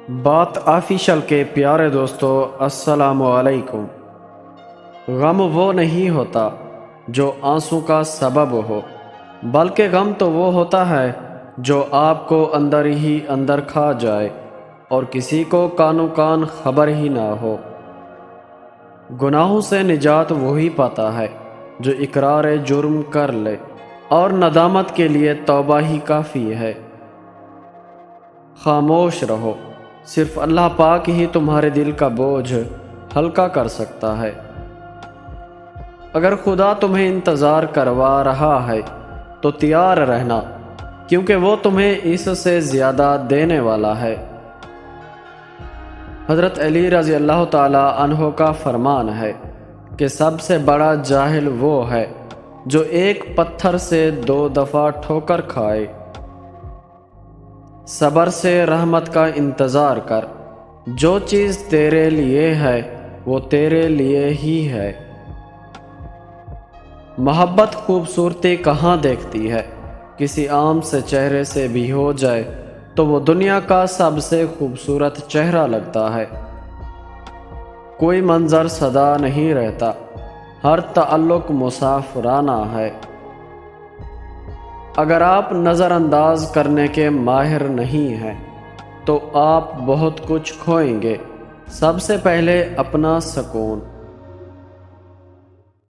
بات آفیشل کے پیارے دوستو، السلام علیکم۔ غم وہ نہیں ہوتا جو آنسوں کا سبب ہو، بلکہ غم تو وہ ہوتا ہے جو آپ کو اندر ہی اندر کھا جائے اور کسی کو کانو کان خبر ہی نہ ہو۔ گناہوں سے نجات وہی پاتا ہے جو اقرار جرم کر لے، اور ندامت کے لیے توبہ ہی کافی ہے۔ خاموش رہو، صرف اللہ پاک ہی تمہارے دل کا بوجھ ہلکا کر سکتا ہے۔ اگر خدا تمہیں انتظار کروا رہا ہے تو تیار رہنا، کیونکہ وہ تمہیں اس سے زیادہ دینے والا ہے۔ حضرت علی رضی اللہ تعالی عنہ کا فرمان ہے کہ سب سے بڑا جاہل وہ ہے جو ایک پتھر سے 2 دفعہ ٹھوکر کھائے۔ صبر سے رحمت کا انتظار کر، جو چیز تیرے لیے ہے وہ تیرے لیے ہی ہے۔ محبت خوبصورتی کہاں دیکھتی ہے، کسی عام سے چہرے سے بھی ہو جائے تو وہ دنیا کا سب سے خوبصورت چہرہ لگتا ہے۔ کوئی منظر سدا نہیں رہتا، ہر تعلق مسافرانہ ہے۔ اگر آپ نظر انداز کرنے کے ماہر نہیں ہیں تو آپ بہت کچھ کھوئیں گے۔ سب سے پہلے اپنا سکون۔